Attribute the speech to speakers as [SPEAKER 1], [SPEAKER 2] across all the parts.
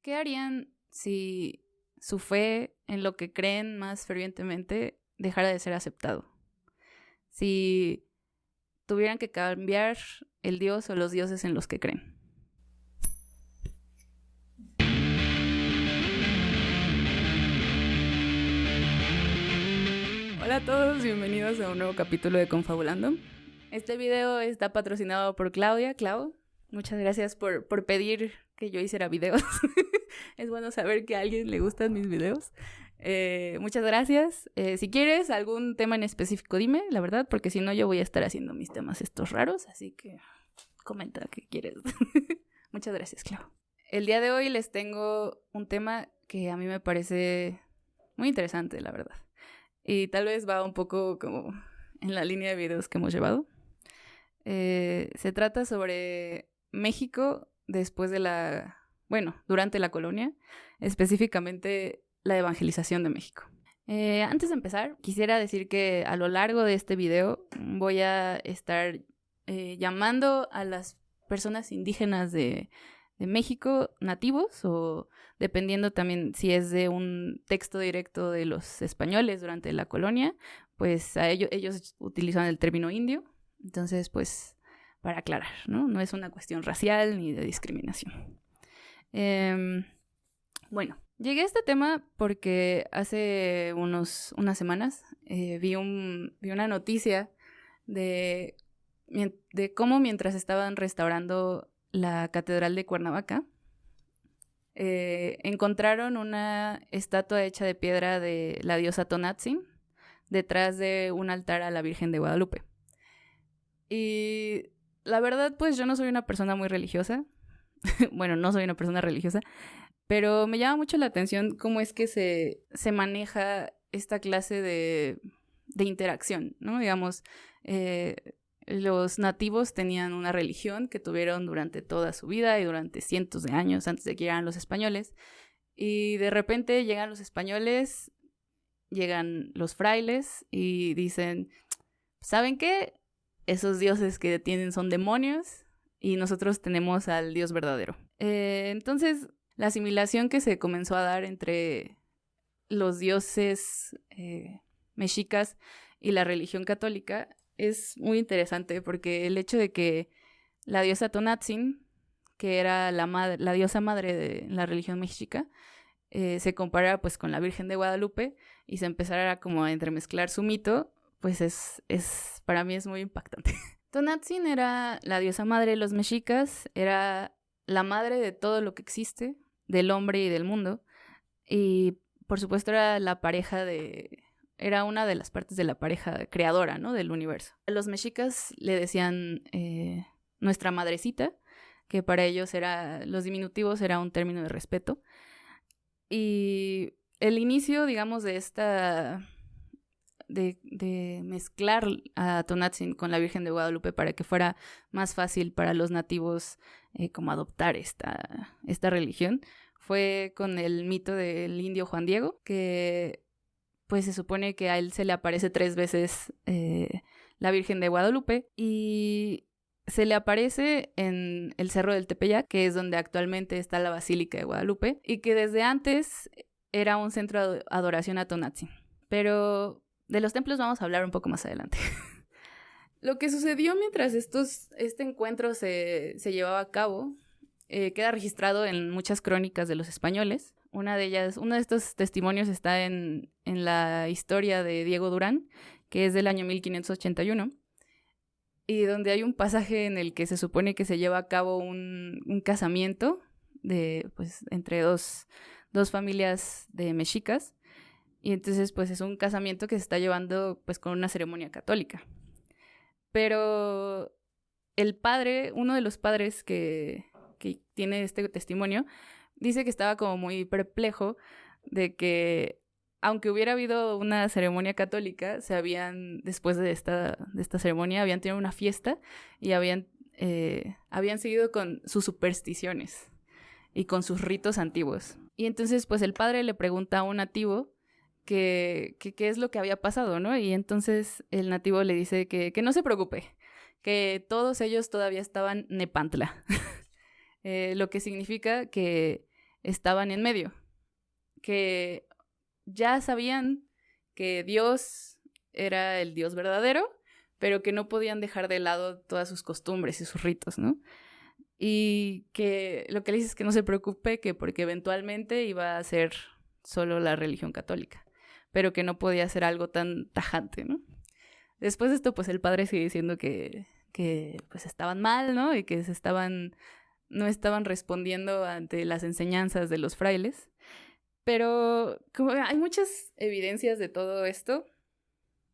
[SPEAKER 1] ¿Qué harían si su fe en lo que creen más fervientemente dejara de ser aceptado? Si tuvieran que cambiar el dios o los dioses en los que creen. Hola a todos, bienvenidos a un nuevo capítulo de Confabulando. Este video está patrocinado por Claudia. Clau, muchas gracias por pedir que yo hiciera videos. Es bueno saber que a alguien le gustan mis videos. Muchas gracias. Si quieres algún tema en específico, dime, la verdad, porque si no yo voy a estar haciendo mis temas estos raros, así que comenta qué quieres. Muchas gracias, Clau. El día de hoy les tengo un tema que a mí me parece muy interesante, la verdad. Y tal vez va un poco como en la línea de videos que hemos llevado. Se trata sobre México después de durante la colonia, específicamente la evangelización de México. Antes de empezar, quisiera decir que a lo largo de este video voy a estar llamando a las personas indígenas de México, nativos, o dependiendo también si es de un texto directo de los españoles durante la colonia, pues a ellos utilizan el término indio. Entonces, pues, para aclarar, ¿no? No es una cuestión racial ni de discriminación. Bueno, llegué a este tema porque hace unas semanas vi una noticia de cómo mientras estaban restaurando la Catedral de Cuernavaca, encontraron una estatua hecha de piedra de la diosa Tonantzin detrás de un altar a la Virgen de Guadalupe. Y la verdad, pues yo no soy una persona muy religiosa. Bueno, no soy una persona religiosa, pero me llama mucho la atención cómo es que se maneja esta clase de interacción, ¿no? Digamos, los nativos tenían una religión que tuvieron durante toda su vida y durante cientos de años antes de que llegaran los españoles. Y de repente llegan los españoles, llegan los frailes y dicen, ¿saben qué? Esos dioses que tienen son demonios y nosotros tenemos al Dios verdadero. Entonces, la asimilación que se comenzó a dar entre los dioses mexicas y la religión católica es muy interesante porque el hecho de que la diosa Tonantzin, que era la diosa madre de la religión mexica, se comparara pues con la Virgen de Guadalupe y se empezara como a entremezclar su mito, pues para mí es muy impactante. Tonantzin era la diosa madre de los mexicas, era la madre de todo lo que existe, del hombre y del mundo, y por supuesto era una de las partes de la pareja creadora, ¿no? Del universo. Los mexicas le decían nuestra madrecita, que para ellos los diminutivos era un término de respeto. Y el inicio, digamos, de mezclar a Tonantzin con la Virgen de Guadalupe para que fuera más fácil para los nativos como adoptar esta religión, fue con el mito del indio Juan Diego, que pues se supone que a él se le aparece 3 veces la Virgen de Guadalupe y se le aparece en el Cerro del Tepeyac, que es donde actualmente está la Basílica de Guadalupe, y que desde antes era un centro de adoración a Tonantzin. Pero de los templos vamos a hablar un poco más adelante. Lo que sucedió mientras este encuentro se llevaba a cabo queda registrado en muchas crónicas de los españoles. Uno de estos testimonios está en la historia de Diego Durán, que es del año 1581, y donde hay un pasaje en el que se supone que se lleva a cabo un casamiento entre dos familias de mexicas, y entonces pues es un casamiento que se está llevando pues con una ceremonia católica. Pero uno de los padres que tiene este testimonio, dice que estaba como muy perplejo de que, aunque hubiera habido una ceremonia católica, después de esta ceremonia, habían tenido una fiesta y habían seguido con sus supersticiones y con sus ritos antiguos. Y entonces, pues el padre le pregunta a un nativo qué es lo que había pasado, ¿no? Y entonces el nativo le dice que no se preocupe, que todos ellos todavía estaban Nepantla. Lo que significa que estaban en medio, que ya sabían que Dios era el Dios verdadero, pero que no podían dejar de lado todas sus costumbres y sus ritos, ¿no? Y que lo que le dice es que no se preocupe, que porque eventualmente iba a ser solo la religión católica, pero que no podía ser algo tan tajante, ¿no? Después de esto, pues el padre sigue diciendo que pues estaban mal, ¿no? Y que no estaban respondiendo ante las enseñanzas de los frailes. Pero como hay muchas evidencias de todo esto,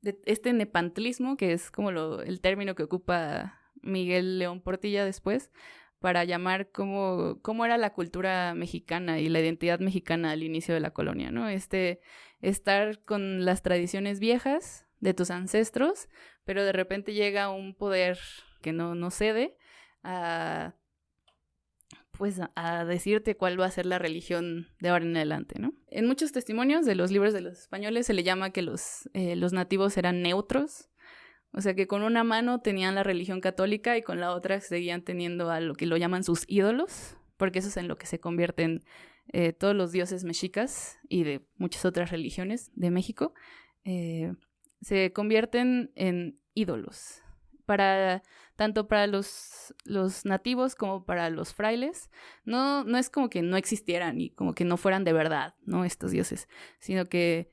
[SPEAKER 1] de este nepantlismo, que es como el término que ocupa Miguel León Portilla después, para llamar cómo era la cultura mexicana y la identidad mexicana al inicio de la colonia, ¿no? Estar con las tradiciones viejas de tus ancestros, pero de repente llega un poder que no cede a decirte cuál va a ser la religión de ahora en adelante, ¿no? En muchos testimonios de los libros de los españoles se le llama que los nativos eran neutros, o sea que con una mano tenían la religión católica y con la otra seguían teniendo a lo que lo llaman sus ídolos, porque eso es en lo que se convierten todos los dioses mexicas y de muchas otras religiones de México, se convierten en ídolos. Tanto para los nativos como para los frailes, no es como que no existieran y como que no fueran de verdad, ¿no? Estos dioses, sino que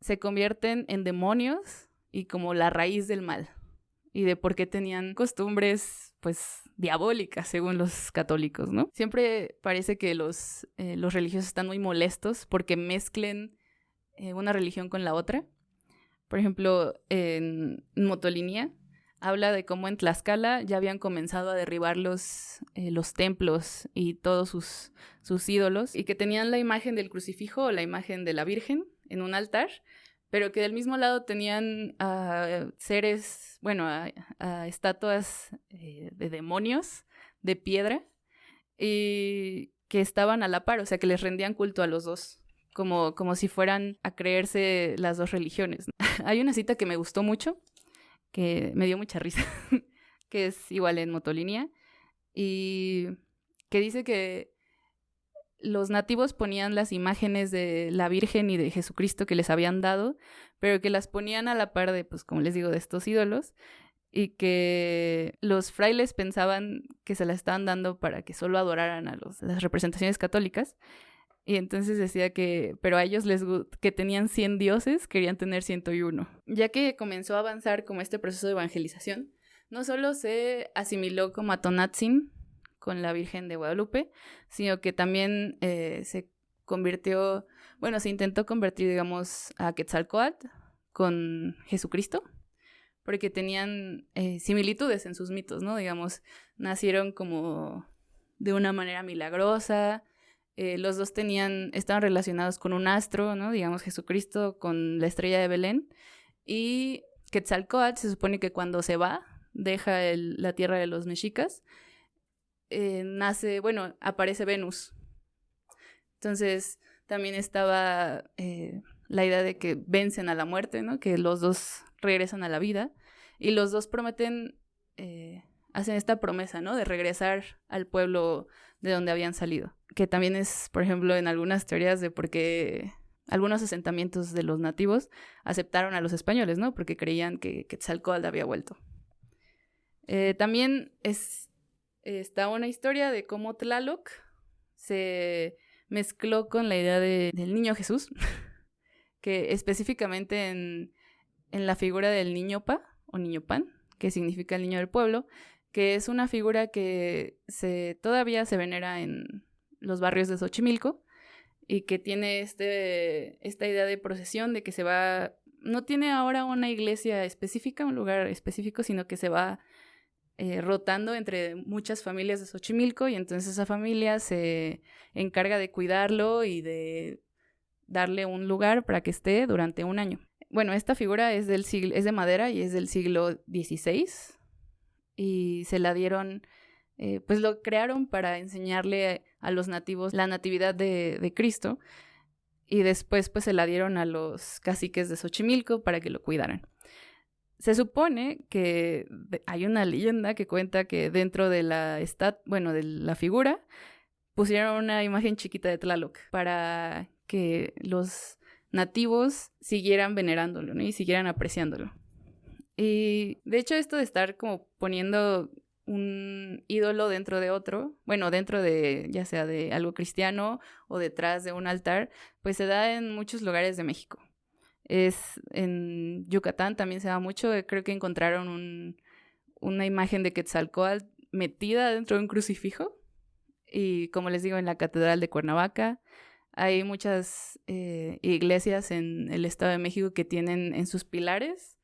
[SPEAKER 1] se convierten en demonios y como la raíz del mal, y de por qué tenían costumbres, pues, diabólicas, según los católicos, ¿no? Siempre parece que los religiosos están muy molestos porque mezclen una religión con la otra. Por ejemplo, en Motolinía habla de cómo en Tlaxcala ya habían comenzado a derribar los templos y todos sus ídolos, y que tenían la imagen del crucifijo o la imagen de la Virgen en un altar, pero que del mismo lado tenían seres, bueno, a estatuas de demonios de piedra, y que estaban a la par, o sea, que les rendían culto a los dos, como si fueran a creerse las dos religiones. Hay una cita que me gustó mucho, que me dio mucha risa, que es igual en Motolinía, y que dice que los nativos ponían las imágenes de la Virgen y de Jesucristo que les habían dado, pero que las ponían a la par de, pues como les digo, de estos ídolos, y que los frailes pensaban que se las estaban dando para que solo adoraran a las representaciones católicas, y entonces decía pero a ellos que tenían 100 dioses, querían tener 101. Ya que comenzó a avanzar como este proceso de evangelización, no solo se asimiló como a Tonantzin con la Virgen de Guadalupe, sino que también se intentó convertir, digamos, a Quetzalcóatl con Jesucristo, porque tenían similitudes en sus mitos, ¿no? Digamos, nacieron como de una manera milagrosa, los dos estaban relacionados con un astro, ¿no? Digamos, Jesucristo con la estrella de Belén, y Quetzalcóatl se supone que cuando se va, deja la tierra de los mexicas, aparece Venus. Entonces también estaba la idea de que vencen a la muerte, ¿no? Que los dos regresan a la vida, y los dos prometen, hacen esta promesa, ¿no? De regresar al pueblo de donde habían salido, que también es, por ejemplo, en algunas teorías de por qué algunos asentamientos de los nativos aceptaron a los españoles, ¿no? Porque creían que Quetzalcóatl había vuelto. También está una historia de cómo Tlaloc se mezcló con la idea del niño Jesús, que específicamente en la figura del niñopa o niño pan, que significa el niño del pueblo, que es una figura que todavía se venera en los barrios de Xochimilco, y que tiene esta idea de procesión, de que no tiene ahora una iglesia específica, un lugar específico, sino que se va rotando entre muchas familias de Xochimilco, y entonces esa familia se encarga de cuidarlo y de darle un lugar para que esté durante un año. Bueno, esta figura es de madera y es del siglo XVI, y se la dieron, pues lo crearon para enseñarle a los nativos la natividad de Cristo, y después pues se la dieron a los caciques de Xochimilco para que lo cuidaran. Se supone que hay una leyenda que cuenta que dentro de de la figura pusieron una imagen chiquita de Tlaloc para que los nativos siguieran venerándolo, ¿no? Y siguieran apreciándolo. Y de hecho esto de estar como poniendo un ídolo dentro de otro, bueno, dentro de ya sea de algo cristiano o detrás de un altar, pues se da en muchos lugares de México. En Yucatán también se da mucho, creo que encontraron una imagen de Quetzalcóatl metida dentro de un crucifijo. Y como les digo, en la Catedral de Cuernavaca hay muchas iglesias en el Estado de México que tienen en sus pilares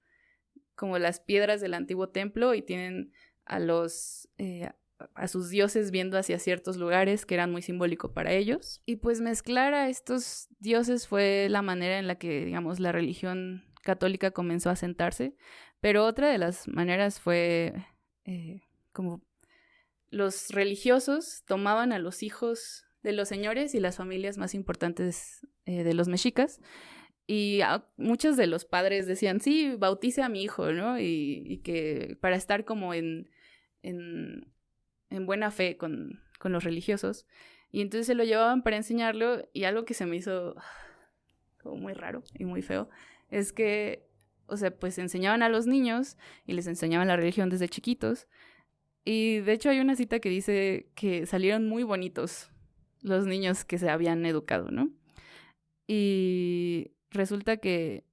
[SPEAKER 1] como las piedras del antiguo templo y tienen a sus dioses viendo hacia ciertos lugares que eran muy simbólico para ellos. Y pues mezclar a estos dioses fue la manera en la que, digamos, la religión católica comenzó a asentarse. Pero otra de las maneras fue como los religiosos tomaban a los hijos de los señores y las familias más importantes de los mexicas. Y muchos de los padres decían, sí, bautice a mi hijo, ¿no? Y que para estar como en buena fe con los religiosos. Y entonces se lo llevaban para enseñarlo y algo que se me hizo como muy raro y muy feo es que, o sea, pues enseñaban a los niños y les enseñaban la religión desde chiquitos. Y de hecho hay una cita que dice que salieron muy bonitos los niños que se habían educado, ¿no? Y resulta que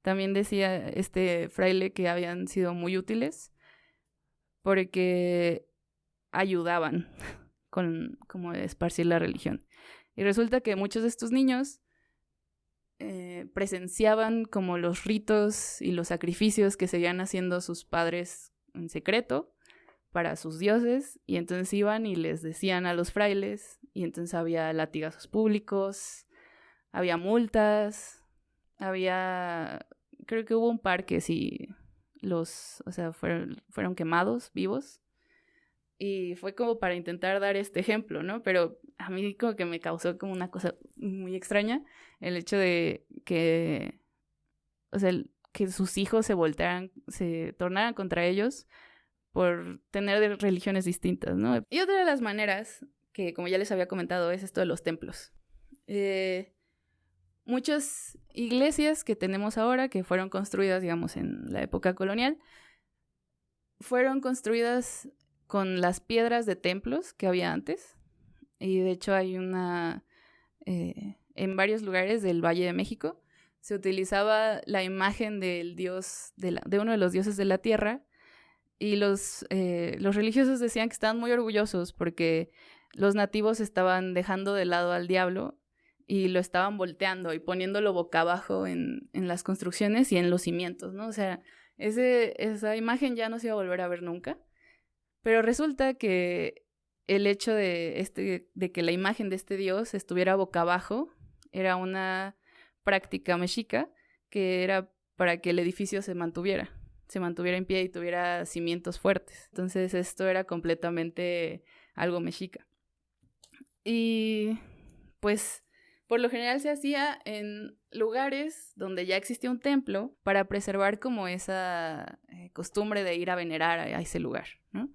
[SPEAKER 1] también decía este fraile que habían sido muy útiles porque ayudaban con como esparcir la religión. Y resulta que muchos de estos niños presenciaban como los ritos y los sacrificios que seguían haciendo sus padres en secreto para sus dioses, y entonces iban y les decían a los frailes, y entonces había latigazos públicos, había multas, creo que hubo un par que sí fueron quemados vivos. Y fue como para intentar dar este ejemplo, ¿no? Pero a mí como que me causó como una cosa muy extraña el hecho de que, o sea, que sus hijos se tornaran contra ellos por tener religiones distintas, ¿no? Y otra de las maneras que, como ya les había comentado, es esto de los templos. Muchas iglesias que tenemos ahora, que fueron construidas, digamos, en la época colonial, fueron construidas con las piedras de templos que había antes. Y de hecho hay en varios lugares del Valle de México, se utilizaba la imagen del dios, de uno de los dioses de la tierra, y los religiosos decían que estaban muy orgullosos porque los nativos estaban dejando de lado al diablo y lo estaban volteando y poniéndolo boca abajo en las construcciones y en los cimientos, ¿no? O sea, esa imagen ya no se iba a volver a ver nunca. Pero resulta que el hecho de que la imagen de este dios estuviera boca abajo era una práctica mexica que era para que el edificio se mantuviera en pie y tuviera cimientos fuertes. Entonces esto era completamente algo mexica. Y pues por lo general se hacía en lugares donde ya existía un templo para preservar como esa costumbre de ir a venerar a ese lugar, ¿no?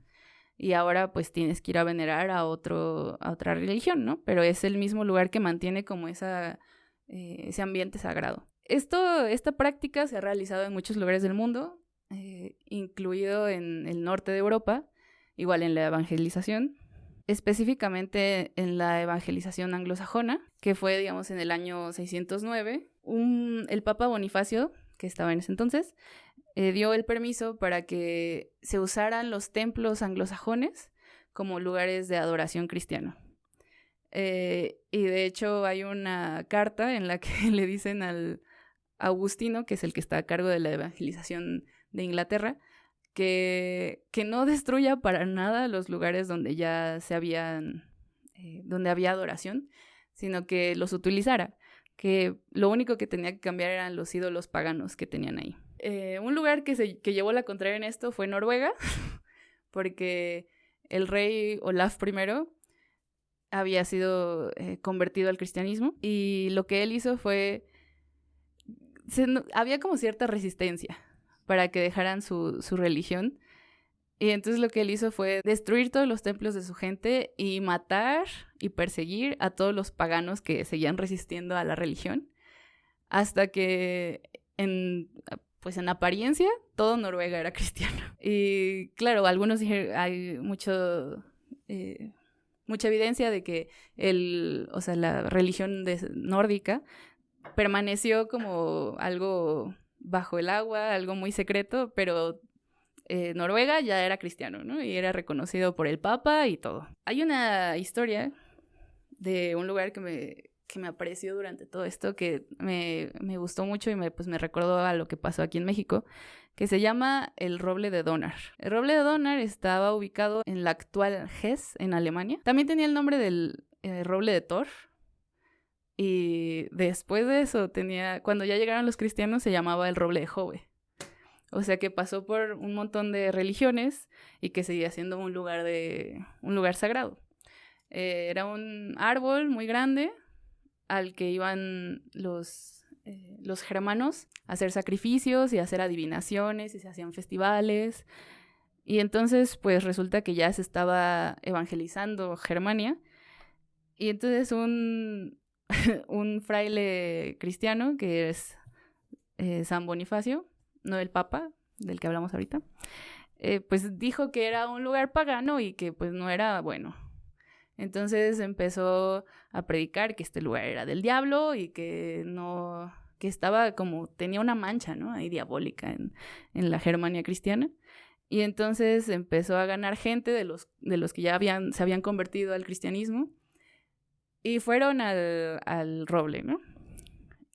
[SPEAKER 1] Y ahora pues tienes que ir a venerar a otra religión, ¿no? Pero es el mismo lugar que mantiene como ese ambiente sagrado. Esta práctica se ha realizado en muchos lugares del mundo, incluido en el norte de Europa, igual en la evangelización, específicamente en la evangelización anglosajona, que fue, digamos, en el año 609. El Papa Bonifacio, que estaba en ese entonces, dio el permiso para que se usaran los templos anglosajones como lugares de adoración cristiano. Y de hecho hay una carta en la que le dicen al Agustino, que es el que está a cargo de la evangelización de Inglaterra, que no destruya para nada los lugares donde ya donde había adoración, sino que los utilizara, que lo único que tenía que cambiar eran los ídolos paganos que tenían ahí. Un lugar que llevó la contraria en esto fue Noruega, porque el rey Olaf I había sido convertido al cristianismo, y lo que él hizo fue... había como cierta resistencia para que dejaran su religión, Y entonces lo que él hizo fue destruir todos los templos de su gente y matar y perseguir a todos los paganos que seguían resistiendo a la religión, hasta que pues en apariencia todo Noruega era cristiano. Y claro, algunos dijeron, hay mucha evidencia de que la religión nórdica permaneció como algo bajo el agua, algo muy secreto, pero Noruega ya era cristiano, ¿no? Y era reconocido por el Papa y todo. Hay una historia de un lugar que me apareció durante todo esto que me gustó mucho y me recordó a lo que pasó aquí en México, que se llama el Roble de Donar. El Roble de Donar estaba ubicado en la actual Hesse, en Alemania. También tenía el nombre del Roble de Thor. Y después de eso cuando ya llegaron los cristianos, se llamaba el Roble de Jove. O sea que pasó por un montón de religiones y que seguía siendo un lugar sagrado. Era un árbol muy grande al que iban los germanos a hacer sacrificios y a hacer adivinaciones y se hacían festivales. Y entonces pues resulta que ya se estaba evangelizando Germania. Y entonces un fraile cristiano, que es San Bonifacio, no el Papa, del que hablamos ahorita, pues dijo que era un lugar pagano y que pues no era bueno. Entonces empezó a predicar que este lugar era del diablo y que no, que estaba como, tenía una mancha, ¿no? Ahí diabólica en la Germania cristiana. Y entonces empezó a ganar gente de los que ya se habían convertido al cristianismo y fueron al roble, ¿no?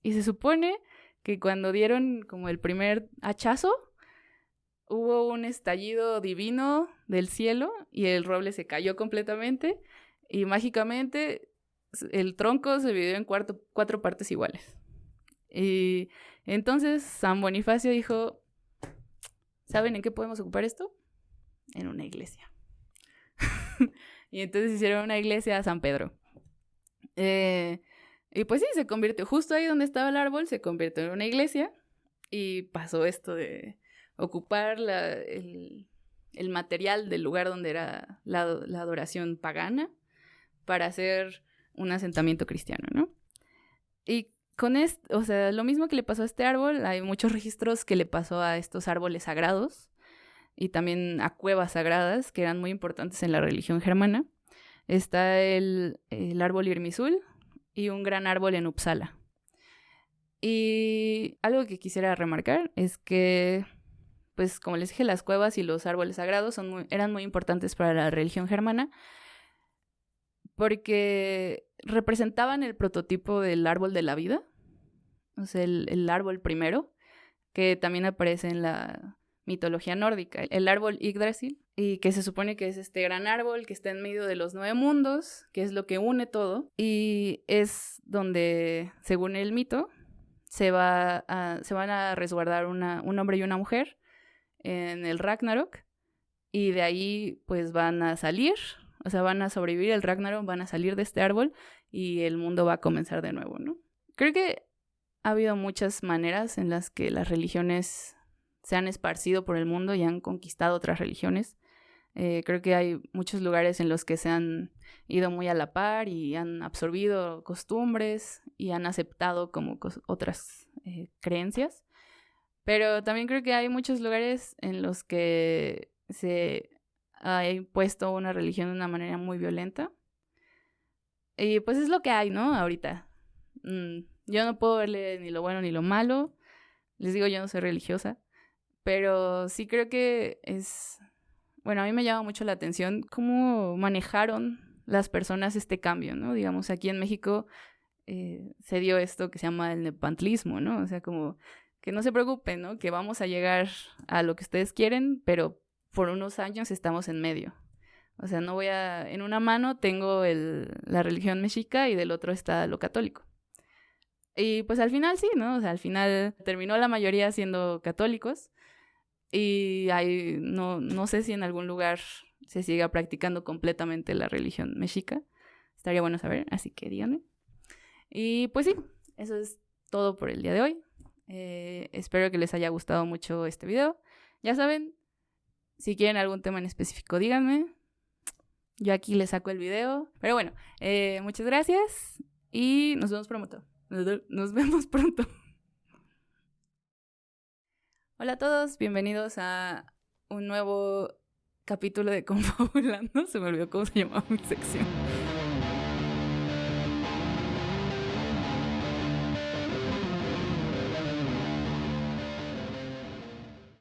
[SPEAKER 1] Y se supone que cuando dieron como el primer hachazo, hubo un estallido divino del cielo y el roble se cayó completamente y mágicamente el tronco se dividió en 4 partes iguales. Y entonces San Bonifacio dijo, ¿saben en qué podemos ocupar esto? En una iglesia. Y entonces hicieron una iglesia a San Pedro. Y pues sí, se convirtió justo ahí donde estaba el árbol, se convirtió en una iglesia y pasó esto de ocupar el material del lugar donde era la adoración pagana para hacer un asentamiento cristiano, ¿no? Y con esto, o sea, lo mismo que le pasó a este árbol, hay muchos registros que le pasó a estos árboles sagrados y también a cuevas sagradas que eran muy importantes en la religión germana. Está el árbol Irmisul y un gran árbol en Uppsala. Y algo que quisiera remarcar es que, pues como les dije, las cuevas y los árboles sagrados eran muy importantes para la religión germana porque representaban el prototipo del árbol de la vida, o sea, el árbol primero, que también aparece en la mitología nórdica, el árbol Yggdrasil, y que se supone que es este gran árbol que está en medio de los 9 mundos, que es lo que une todo, y es donde, según el mito, se van a resguardar un hombre y una mujer en el Ragnarok, y de ahí pues van a salir, o sea, van a sobrevivir el Ragnarok, van a salir de este árbol y el mundo va a comenzar de nuevo, ¿no? Creo que ha habido muchas maneras en las que las religiones se han esparcido por el mundo y han conquistado otras religiones. Creo que hay muchos lugares en los que se han ido muy a la par y han absorbido costumbres y han aceptado como otras creencias. Pero también creo que hay muchos lugares en los que se ha impuesto una religión de una manera muy violenta. Y pues es lo que hay, ¿no? Ahorita. Yo no puedo verle ni lo bueno ni lo malo. Les digo, yo no soy religiosa. Pero sí creo que bueno, a mí me llama mucho la atención cómo manejaron las personas este cambio, ¿no? Digamos, aquí en México se dio esto que se llama el nepantlismo, ¿no? O sea, como que no se preocupen, ¿no? Que vamos a llegar a lo que ustedes quieren, pero por unos años estamos en medio. O sea, en una mano tengo la religión mexica y del otro está lo católico. Y pues al final sí, ¿no? O sea, al final terminó la mayoría siendo católicos. Y no sé si en algún lugar se siga practicando completamente la religión mexica. Estaría bueno saber, así que díganme. Y pues sí, eso es todo por el día de hoy. Espero que les haya gustado mucho este video. Ya saben, Si quieren algún tema en específico, díganme. Yo aquí les saco el video. Pero bueno, muchas gracias y nos vemos pronto. Nos vemos pronto. Hola a todos, bienvenidos a un nuevo capítulo de Confabulando. Se me olvidó cómo se llamaba mi sección.